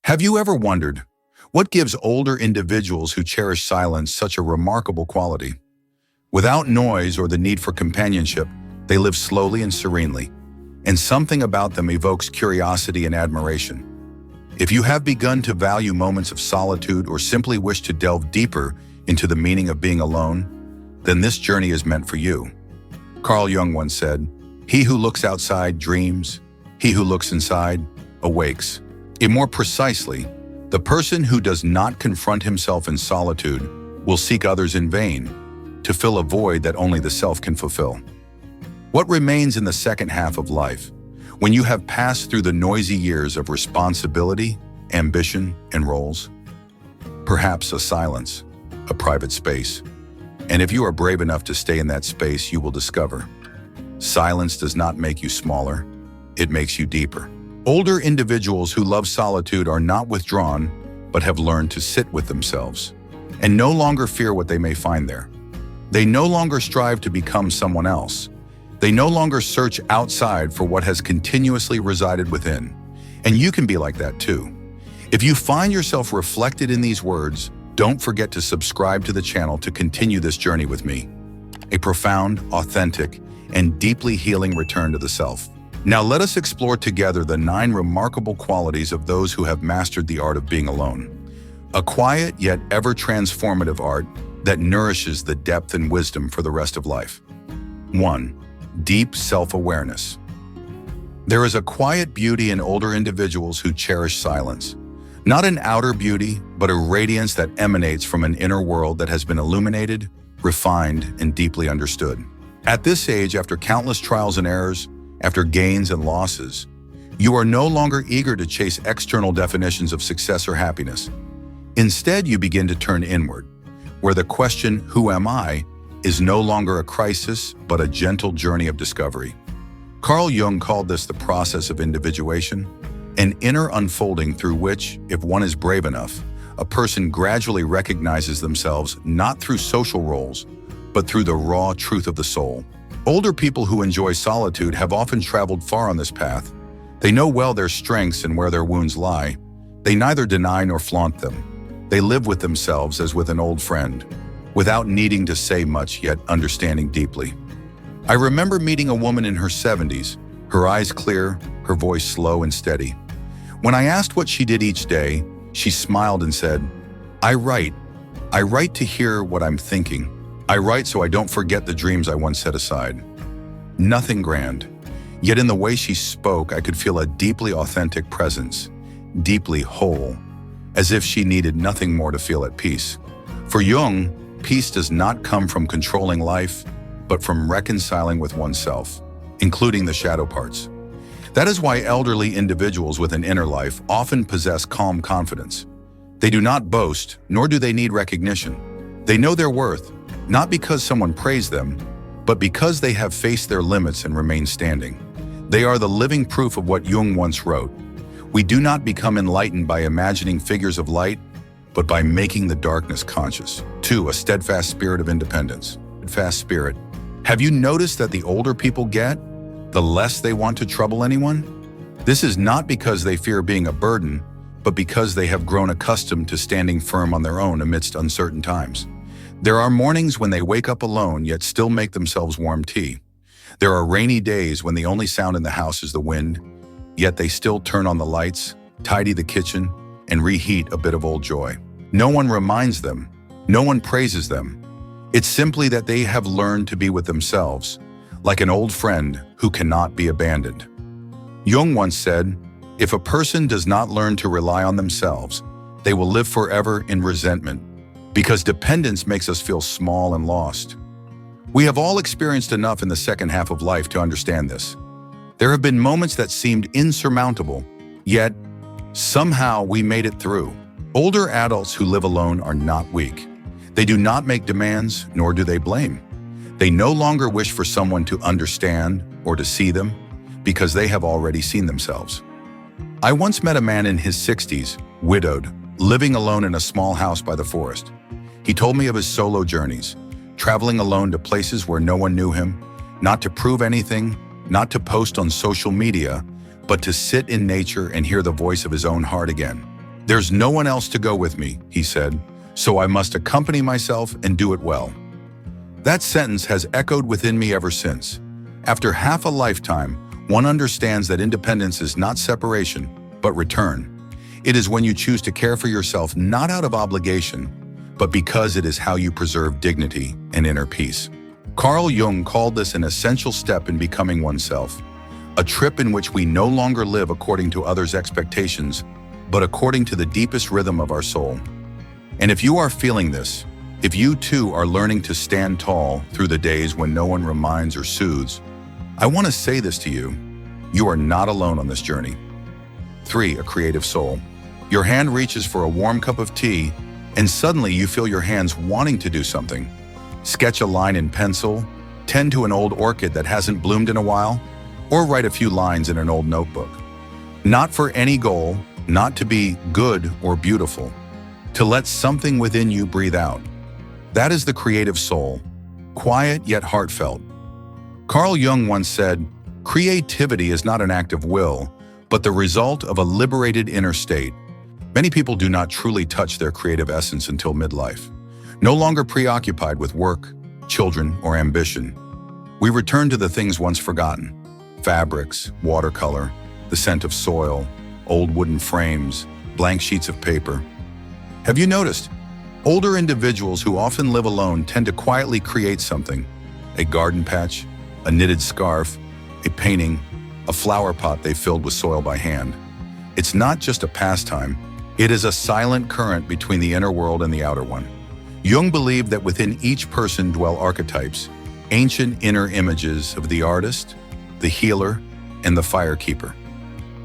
Have you ever wondered, what gives older individuals who cherish silence such a remarkable quality? Without noise or the need for companionship, they live slowly and serenely, and something about them evokes curiosity and admiration. If you have begun to value moments of solitude or simply wish to delve deeper into the meaning of being alone, then this journey is meant for you. Carl Jung once said, "He who looks outside dreams, he who looks inside awakes." More precisely, the person who does not confront himself in solitude will seek others in vain to fill a void that only the self can fulfill. What remains in the second half of life, when you have passed through the noisy years of responsibility, ambition, and roles? Perhaps a silence, a private space. And if you are brave enough to stay in that space, you will discover silence does not make you smaller, it makes you deeper. Older individuals who love solitude are not withdrawn, but have learned to sit with themselves and no longer fear what they may find there. They no longer strive to become someone else. They no longer search outside for what has continuously resided within. And you can be like that too. If you find yourself reflected in these words, don't forget to subscribe to the channel to continue this journey with me. A profound, authentic, and deeply healing return to the self. Now let us explore together the 9 remarkable qualities of those who have mastered the art of being alone. A quiet yet ever transformative art that nourishes the depth and wisdom for the rest of life. 1. Deep self-awareness. There is a quiet beauty in older individuals who cherish silence. Not an outer beauty, but a radiance that emanates from an inner world that has been illuminated, refined, and deeply understood. At this age, after countless trials and errors, after gains and losses, you are no longer eager to chase external definitions of success or happiness. Instead, you begin to turn inward, where the question, "Who am I?" is no longer a crisis, but a gentle journey of discovery. Carl Jung called this the process of individuation, an inner unfolding through which, if one is brave enough, a person gradually recognizes themselves not through social roles, but through the raw truth of the soul. Older people who enjoy solitude have often traveled far on this path. They know well their strengths and where their wounds lie. They neither deny nor flaunt them. They live with themselves as with an old friend, without needing to say much yet understanding deeply. I remember meeting a woman in her 70s, her eyes clear, her voice slow and steady. When I asked what she did each day, she smiled and said, I write to hear what I'm thinking. I write so I don't forget the dreams I once set aside." Nothing grand, yet in the way she spoke, I could feel a deeply authentic presence, deeply whole, as if she needed nothing more to feel at peace. For Jung, peace does not come from controlling life, but from reconciling with oneself, including the shadow parts. That is why elderly individuals with an inner life often possess calm confidence. They do not boast, nor do they need recognition. They know their worth, not because someone praised them, but because they have faced their limits and remained standing. They are the living proof of what Jung once wrote. We do not become enlightened by imagining figures of light, but by making the darkness conscious. 2. A steadfast spirit of independence. Steadfast spirit. Have you noticed that the older people get, the less they want to trouble anyone? This is not because they fear being a burden, but because they have grown accustomed to standing firm on their own amidst uncertain times. There are mornings when they wake up alone yet still make themselves warm tea. There are rainy days when the only sound in the house is the wind, yet they still turn on the lights, tidy the kitchen, and reheat a bit of old joy. No one reminds them, no one praises them. It's simply that they have learned to be with themselves, like an old friend who cannot be abandoned. Jung once said, "If a person does not learn to rely on themselves, they will live forever in resentment, because dependence makes us feel small and lost." We have all experienced enough in the second half of life to understand this. There have been moments that seemed insurmountable, yet somehow we made it through. Older adults who live alone are not weak. They do not make demands, nor do they blame. They no longer wish for someone to understand or to see them, because they have already seen themselves. I once met a man in his 60s, widowed, living alone in a small house by the forest. He told me of his solo journeys, traveling alone to places where no one knew him, not to prove anything, not to post on social media, but to sit in nature and hear the voice of his own heart again. "There's no one else to go with me," he said, "so I must accompany myself and do it well." That sentence has echoed within me ever since. After half a lifetime, one understands that independence is not separation, but return. It is when you choose to care for yourself not out of obligation, but because it is how you preserve dignity and inner peace. Carl Jung called this an essential step in becoming oneself, a trip in which we no longer live according to others' expectations, but according to the deepest rhythm of our soul. And if you are feeling this, if you too are learning to stand tall through the days when no one reminds or soothes, I want to say this to you: you are not alone on this journey. 3. A creative soul. Your hand reaches for a warm cup of tea, and suddenly you feel your hands wanting to do something. Sketch a line in pencil, tend to an old orchid that hasn't bloomed in a while, or write a few lines in an old notebook. Not for any goal, not to be good or beautiful, to let something within you breathe out. That is the creative soul, quiet yet heartfelt. Carl Jung once said, "Creativity is not an act of will, but the result of a liberated inner state." Many people do not truly touch their creative essence until midlife. No longer preoccupied with work, children, or ambition, we return to the things once forgotten: fabrics, watercolor, the scent of soil, old wooden frames, blank sheets of paper. Have you noticed? Older individuals who often live alone tend to quietly create something: a garden patch, a knitted scarf, a painting, a flower pot they filled with soil by hand. It's not just a pastime, it is a silent current between the inner world and the outer one. Jung believed that within each person dwell archetypes, ancient inner images of the artist, the healer, and the firekeeper.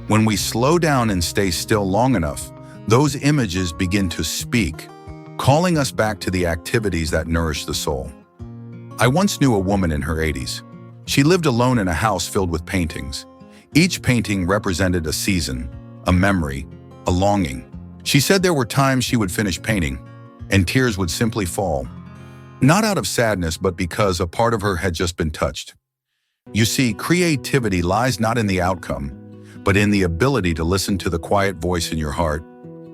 When we slow down and stay still long enough, those images begin to speak, calling us back to the activities that nourish the soul. I once knew a woman in her 80s. She lived alone in a house filled with paintings. Each painting represented a season, a memory, a longing. She said there were times she would finish painting, and tears would simply fall. Not out of sadness, but because a part of her had just been touched. You see, creativity lies not in the outcome, but in the ability to listen to the quiet voice in your heart,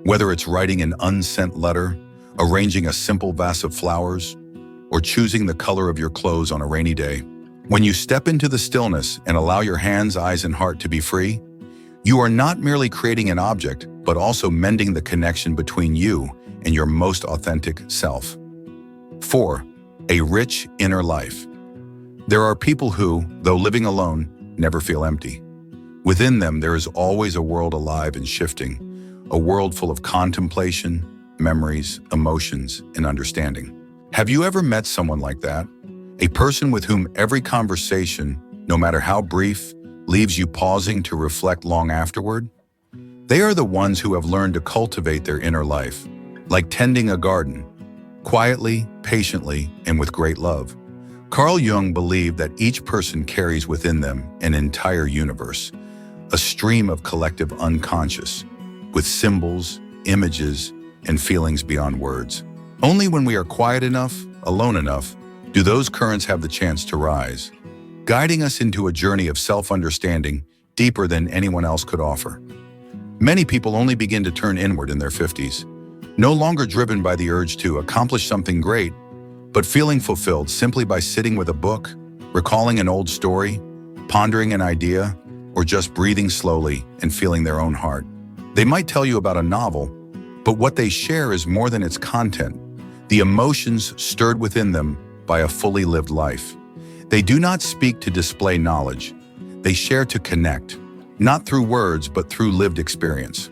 whether it's writing an unsent letter, arranging a simple vase of flowers, or choosing the color of your clothes on a rainy day. When you step into the stillness and allow your hands, eyes, and heart to be free, you are not merely creating an object, but also mending the connection between you and your most authentic self. 4. A rich inner life. There are people who, though living alone, never feel empty. Within them, there is always a world alive and shifting, a world full of contemplation, memories, emotions, and understanding. Have you ever met someone like that? A person with whom every conversation, no matter how brief, leaves you pausing to reflect long afterward? They are the ones who have learned to cultivate their inner life, like tending a garden, quietly, patiently, and with great love. Carl Jung believed that each person carries within them an entire universe, a stream of collective unconscious, with symbols, images, and feelings beyond words. Only when we are quiet enough, alone enough, do those currents have the chance to rise, guiding us into a journey of self-understanding deeper than anyone else could offer. Many people only begin to turn inward in their 50s, no longer driven by the urge to accomplish something great, but feeling fulfilled simply by sitting with a book, recalling an old story, pondering an idea, or just breathing slowly and feeling their own heart. They might tell you about a novel, but what they share is more than its content, the emotions stirred within them by a fully lived life. They do not speak to display knowledge. They share to connect, not through words, but through lived experience.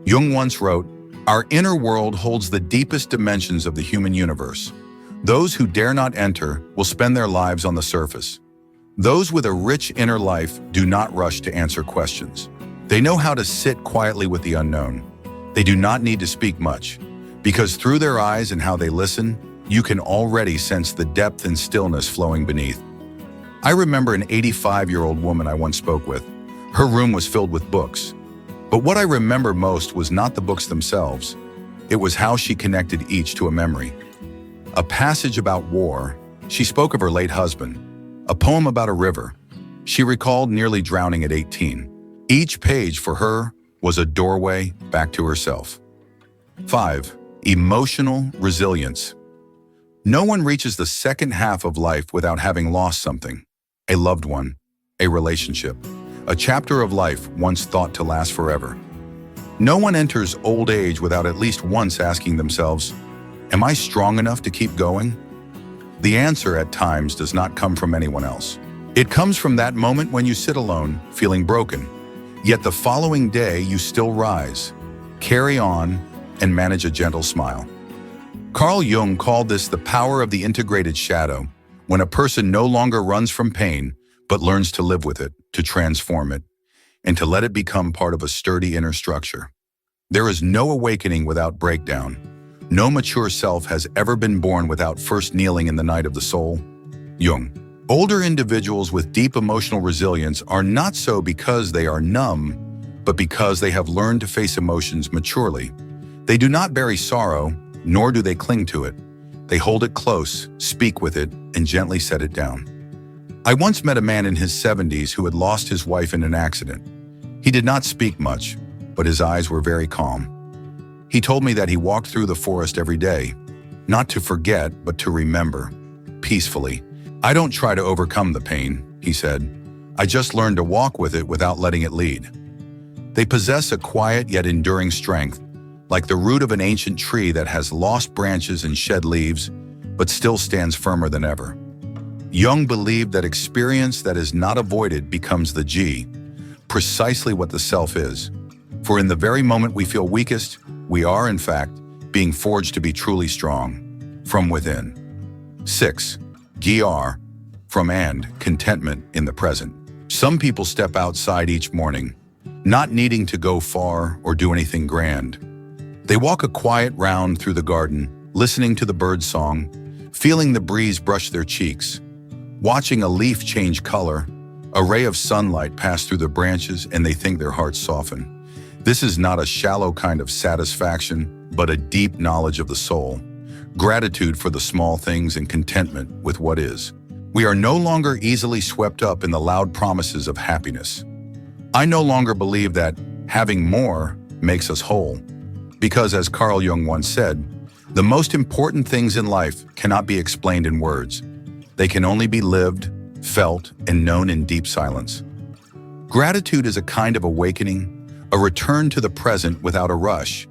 Jung once wrote, "Our inner world holds the deepest dimensions of the human universe. Those who dare not enter will spend their lives on the surface. Those with a rich inner life do not rush to answer questions. They know how to sit quietly with the unknown. They do not need to speak much, because through their eyes and how they listen, you can already sense the depth and stillness flowing beneath." I remember an 85-year-old woman I once spoke with. Her room was filled with books. But what I remember most was not the books themselves. It was how she connected each to a memory. A passage about war, she spoke of her late husband. A poem about a river. She recalled nearly drowning at 18. Each page for her was a doorway back to herself. 5. Emotional resilience. No one reaches the second half of life without having lost something: a loved one, a relationship, a chapter of life once thought to last forever. No one enters old age without at least once asking themselves, am I strong enough to keep going? The answer at times does not come from anyone else. It comes from that moment when you sit alone, feeling broken. Yet the following day you still rise, carry on, and manage a gentle smile. Carl Jung called this the power of the integrated shadow, when a person no longer runs from pain, but learns to live with it, to transform it, and to let it become part of a sturdy inner structure. There is no awakening without breakdown. No mature self has ever been born without first kneeling in the night of the soul. Jung. Older individuals with deep emotional resilience are not so because they are numb, but because they have learned to face emotions maturely. They do not bury sorrow, nor do they cling to it. They hold it close, speak with it, and gently set it down. I once met a man in his 70s who had lost his wife in an accident. He did not speak much, but his eyes were very calm. He told me that he walked through the forest every day, not to forget, but to remember, peacefully. I don't try to overcome the pain, he said. I just learn to walk with it without letting it lead. They possess a quiet yet enduring strength, like the root of an ancient tree that has lost branches and shed leaves, but still stands firmer than ever. Jung believed that experience that is not avoided becomes the G, precisely what the self is. For in the very moment we feel weakest, we are, in fact, being forged to be truly strong, from within. 6. GR, from and, contentment in the present. Some people step outside each morning, not needing to go far or do anything grand. They walk a quiet round through the garden, listening to the bird song, feeling the breeze brush their cheeks, watching a leaf change color, a ray of sunlight pass through the branches, and they think their hearts soften. This is not a shallow kind of satisfaction, but a deep knowledge of the soul, gratitude for the small things and contentment with what is. We are no longer easily swept up in the loud promises of happiness. I no longer believe that having more makes us whole, because as Carl Jung once said, the most important things in life cannot be explained in words. They can only be lived, felt, and known in deep silence. Gratitude is a kind of awakening, a return to the present without a rush.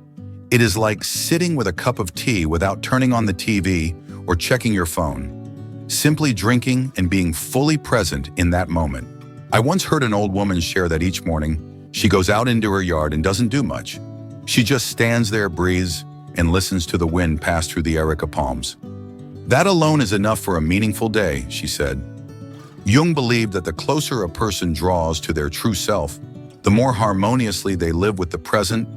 It is like sitting with a cup of tea without turning on the TV or checking your phone, simply drinking and being fully present in that moment. I once heard an old woman share that each morning, she goes out into her yard and doesn't do much. She just stands there, breathes, and listens to the wind pass through the areca palms. That alone is enough for a meaningful day, she said. Jung believed that the closer a person draws to their true self, the more harmoniously they live with the present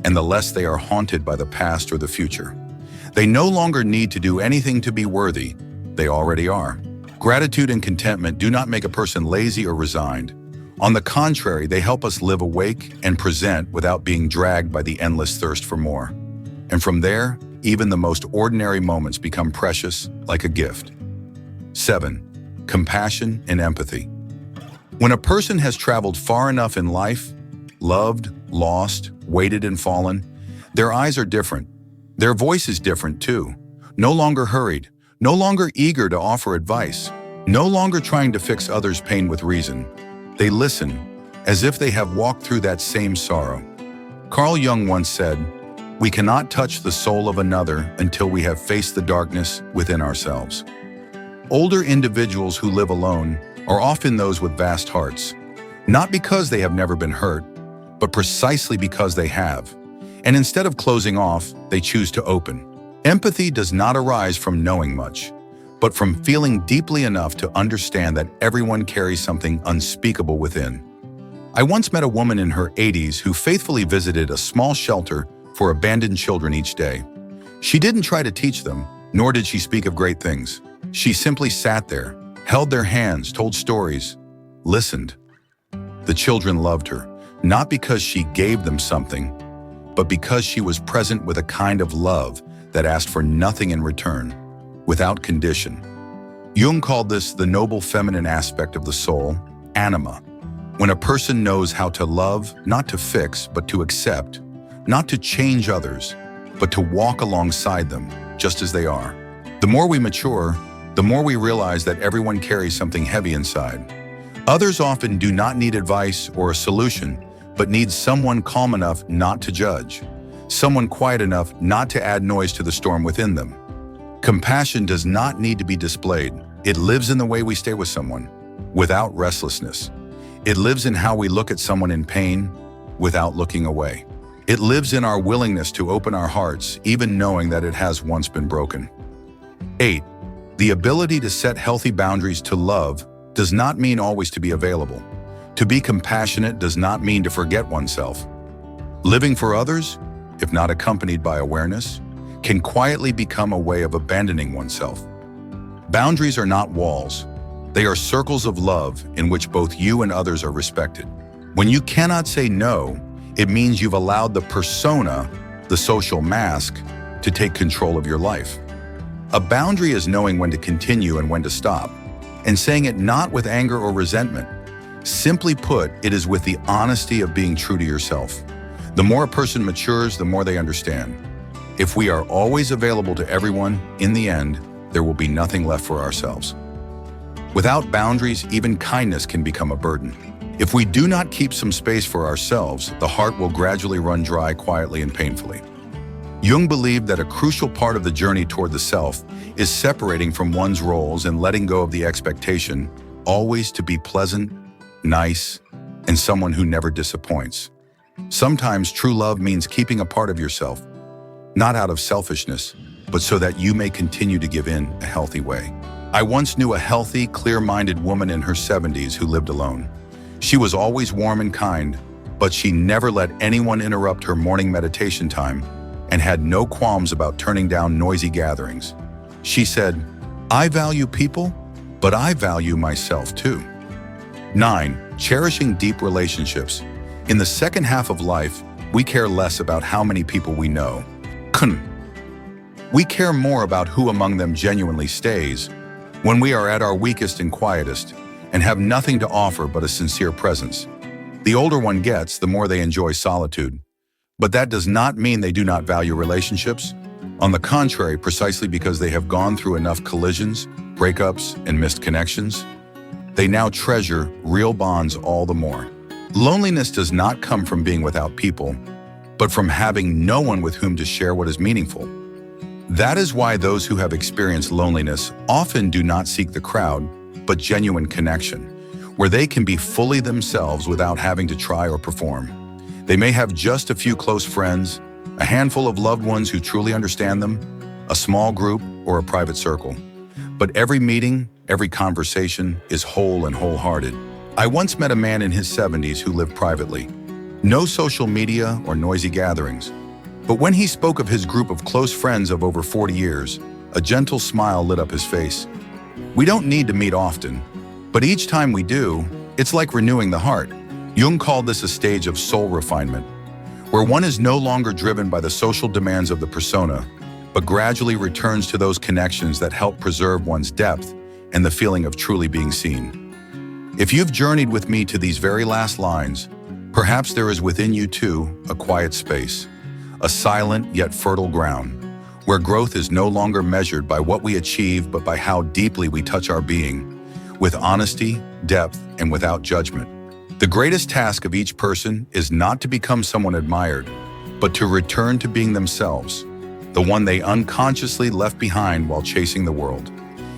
and the less they are haunted by the past or the future. They no longer need to do anything to be worthy. They already are. Gratitude and contentment do not make a person lazy or resigned. On the contrary, they help us live awake and present without being dragged by the endless thirst for more. And from there, even the most ordinary moments become precious, like a gift. 7. Compassion and empathy. When a person has traveled far enough in life, loved, lost, waited and fallen, their eyes are different. Their voice is different too. No longer hurried, no longer eager to offer advice, no longer trying to fix others' pain with reason. They listen, as if they have walked through that same sorrow. Carl Jung once said, "We cannot touch the soul of another until we have faced the darkness within ourselves." Older individuals who live alone are often those with vast hearts, not because they have never been hurt, but precisely because they have. And instead of closing off, they choose to open. Empathy does not arise from knowing much, but from feeling deeply enough to understand that everyone carries something unspeakable within. I once met a woman in her 80s who faithfully visited a small shelter for abandoned children each day. She didn't try to teach them, nor did she speak of great things. She simply sat there, held their hands, told stories, listened. The children loved her, not because she gave them something, but because she was present with a kind of love that asked for nothing in return, without condition. Jung called this the noble feminine aspect of the soul, anima. When a person knows how to love, not to fix, but to accept, not to change others, but to walk alongside them, just as they are. The more we mature, the more we realize that everyone carries something heavy inside. Others often do not need advice or a solution, but need someone calm enough not to judge, someone quiet enough not to add noise to the storm within them. Compassion does not need to be displayed. It lives in the way we stay with someone, without restlessness. It lives in how we look at someone in pain, without looking away. It lives in our willingness to open our hearts, even knowing that it has once been broken. 8. The ability to set healthy boundaries to love does not mean always to be available. To be compassionate does not mean to forget oneself. Living for others, if not accompanied by awareness, can quietly become a way of abandoning oneself. Boundaries are not walls. They are circles of love in which both you and others are respected. When you cannot say no, it means you've allowed the persona, the social mask, to take control of your life. A boundary is knowing when to continue and when to stop, and saying it not with anger or resentment. Simply put, it is with the honesty of being true to yourself. The more a person matures, the more they understand. If we are always available to everyone, in the end, there will be nothing left for ourselves. Without boundaries, even kindness can become a burden. If we do not keep some space for ourselves, the heart will gradually run dry quietly and painfully. Jung believed that a crucial part of the journey toward the self is separating from one's roles and letting go of the expectation always to be pleasant, nice, and someone who never disappoints. Sometimes true love means keeping a part of yourself, not out of selfishness, but so that you may continue to give in a healthy way. I once knew a healthy, clear-minded woman in her 70s who lived alone. She was always warm and kind, but she never let anyone interrupt her morning meditation time and had no qualms about turning down noisy gatherings. She said, "I value people, but I value myself too." 9. Cherishing deep relationships. In the second half of life, we care less about how many people we know. We care more about who among them genuinely stays when we are at our weakest and quietest and have nothing to offer but a sincere presence. The older one gets, the more they enjoy solitude. But that does not mean they do not value relationships. On the contrary, precisely because they have gone through enough collisions, breakups, and missed connections, they now treasure real bonds all the more. Loneliness does not come from being without people, but from having no one with whom to share what is meaningful. That is why those who have experienced loneliness often do not seek the crowd, but genuine connection, where they can be fully themselves without having to try or perform. They may have just a few close friends, a handful of loved ones who truly understand them, a small group, or a private circle. But every meeting, every conversation is whole and wholehearted. I once met a man in his 70s who lived privately. No social media or noisy gatherings. But when he spoke of his group of close friends of over 40 years, a gentle smile lit up his face. We don't need to meet often, but each time we do, it's like renewing the heart. Jung called this a stage of soul refinement, where one is no longer driven by the social demands of the persona, but gradually returns to those connections that help preserve one's depth and the feeling of truly being seen. If you've journeyed with me to these very last lines, perhaps there is within you too a quiet space, a silent yet fertile ground, where growth is no longer measured by what we achieve but by how deeply we touch our being, with honesty, depth, and without judgment. The greatest task of each person is not to become someone admired, but to return to being themselves, the one they unconsciously left behind while chasing the world.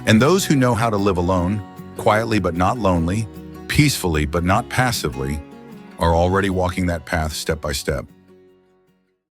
And those who know how to live alone, quietly but not lonely, peacefully but not passively, are already walking that path step by step.